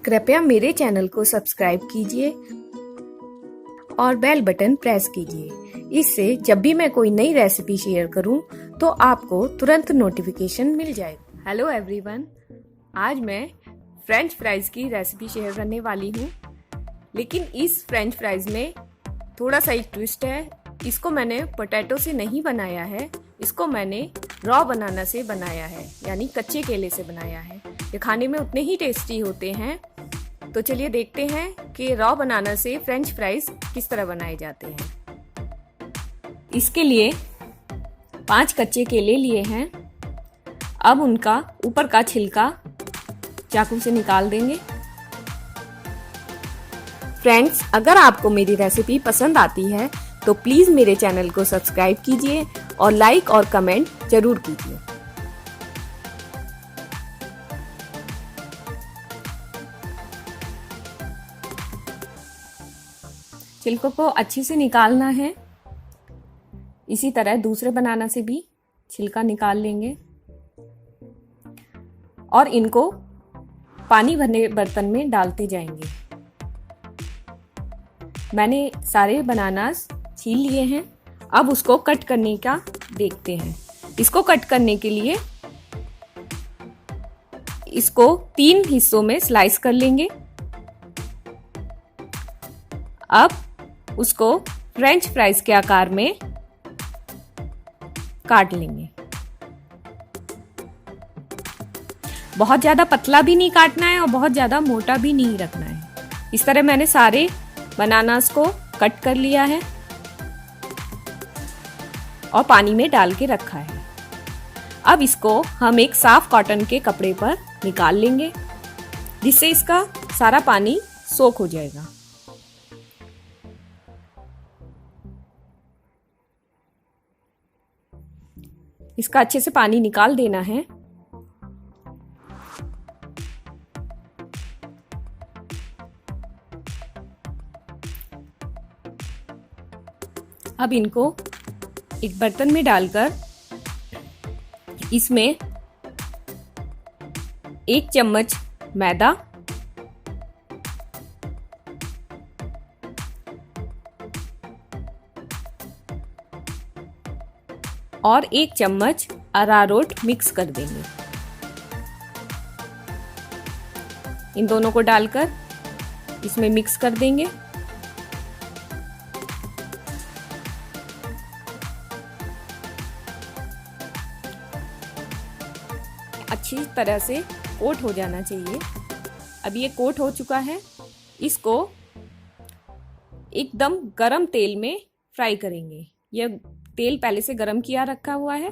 कृपया मेरे चैनल को सब्सक्राइब कीजिए और बेल बटन प्रेस कीजिए। इससे जब भी मैं कोई नई रेसिपी शेयर करूं तो आपको तुरंत नोटिफिकेशन मिल जाएगा। हेलो एवरीवन, आज मैं फ्रेंच फ्राइज की रेसिपी शेयर करने वाली हूं, लेकिन इस फ्रेंच फ्राइज में थोड़ा सा एक ट्विस्ट है। इसको मैंने पोटैटो से नहीं बनाया है, इसको मैंने रॉ बनाना से बनाया है, यानी कच्चे केले से बनाया है। ये खाने में उतने ही टेस्टी होते हैं। तो चलिए देखते हैं कि रॉ बनाना से फ्रेंच फ्राइज किस तरह बनाए जाते हैं। इसके लिए 5 कच्चे केले लिए हैं। अब उनका ऊपर का छिलका चाकू से निकाल देंगे। फ्रेंड्स, अगर आपको मेरी रेसिपी पसंद आती है तो प्लीज मेरे चैनल को सब्सक्राइब कीजिए और लाइक और कमेंट जरूर कीजिए। छिलकों को अच्छे से निकालना है। इसी तरह दूसरे बनाना से भी छिलका निकाल लेंगे और इनको पानी भरने बर्तन में डालते जाएंगे। मैंने सारे बनानास छील लिए हैं। अब उसको कट करने का देखते हैं। इसको कट करने के लिए इसको 3 हिस्सों में स्लाइस कर लेंगे। अब उसको फ्रेंच फ्राइज के आकार में काट लेंगे। बहुत ज्यादा पतला भी नहीं काटना है और बहुत ज्यादा मोटा भी नहीं रखना है। इस तरह मैंने सारे बनानास को कट कर लिया है और पानी में डाल के रखा है। अब इसको हम एक साफ कॉटन के कपड़े पर निकाल लेंगे, जिससे इसका सारा पानी सोख हो जाएगा। इसका अच्छे से पानी निकाल देना है। अब इनको एक बर्तन में डालकर इसमें 1 चम्मच मैदा, और 1 चम्मच अरारोट मिक्स कर देंगे। इन दोनों को डालकर इसमें मिक्स कर देंगे। अच्छी तरह से कोट हो जाना चाहिए। अब ये कोट हो चुका है। इसको एकदम गरम तेल में फ्राई करेंगे। यह तेल पहले से गरम किया रखा हुआ है।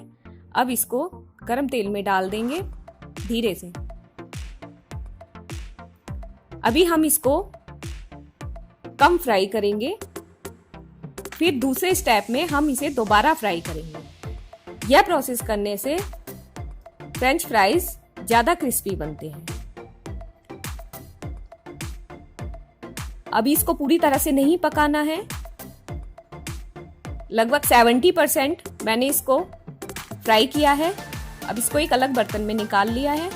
अब इसको गरम तेल में डाल देंगे धीरे से। अभी हम इसको कम फ्राई करेंगे, फिर दूसरे स्टेप में हम इसे दोबारा फ्राई करेंगे। यह प्रोसेस करने से फ्रेंच फ्राइज ज्यादा क्रिस्पी बनते हैं। अभी इसको पूरी तरह से नहीं पकाना है। लगभग 70% मैंने इसको फ्राई किया है। अब इसको एक अलग बर्तन में निकाल लिया है।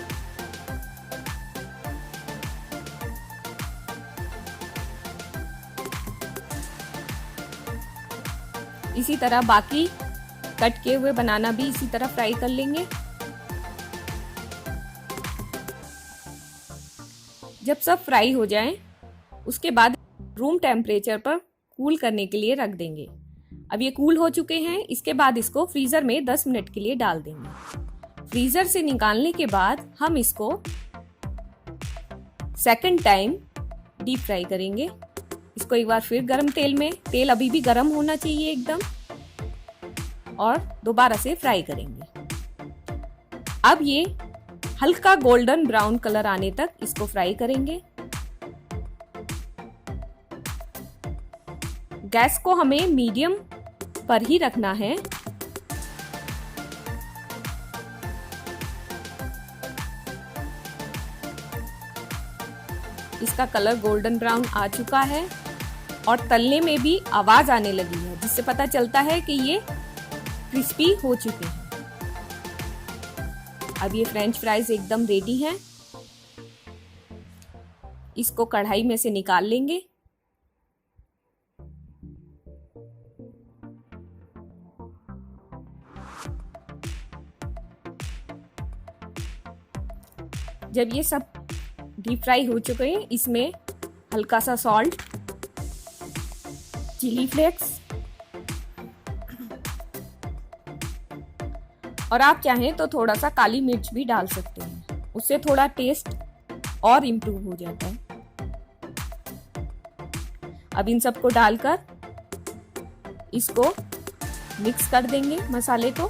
इसी तरह बाकी कट किए हुए बनाना भी इसी तरह फ्राई कर लेंगे। जब सब फ्राई हो जाएं, उसके बाद रूम टेम्परेचर पर कूल करने के लिए रख देंगे। अब ये कूल हो चुके हैं। इसके बाद इसको फ्रीजर में 10 मिनट के लिए डाल देंगे। फ्रीजर से निकालने के बाद हम इसको सेकंड टाइम डीप फ्राई करेंगे। इसको एक बार फिर गरम तेल में, तेल अभी भी गरम होना चाहिए एकदम, और दोबारा से फ्राई करेंगे। अब ये हल्का गोल्डन ब्राउन कलर आने तक इसको फ्राई करेंगे। गैस को हमें मीडियम पर ही रखना है। इसका कलर गोल्डन ब्राउन आ चुका है और तलने में भी आवाज आने लगी है, जिससे पता चलता है कि ये क्रिस्पी हो चुके हैं। अब ये फ्रेंच फ्राइज एकदम रेडी हैं। इसको कढ़ाई में से निकाल लेंगे। जब ये सब डीप फ्राई हो चुके हैं, इसमें हल्का सा सॉल्ट, चिली फ्लेक्स और आप चाहें तो थोड़ा सा काली मिर्च भी डाल सकते हैं, उससे थोड़ा टेस्ट और इम्प्रूव हो जाता है। अब इन सबको डालकर इसको मिक्स कर देंगे मसाले को।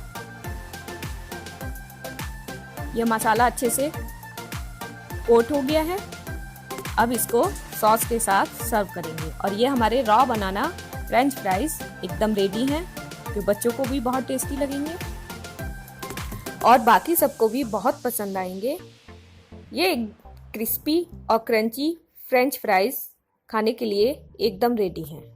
यह मसाला अच्छे से कोट हो गया है। अब इसको सॉस के साथ सर्व करेंगे और ये हमारे रॉ बनाना फ्रेंच फ्राइज एकदम रेडी हैं, जो बच्चों को भी बहुत टेस्टी लगेंगे और बाकी सबको भी बहुत पसंद आएंगे। ये क्रिस्पी और क्रंची फ्रेंच फ्राइज खाने के लिए एकदम रेडी हैं।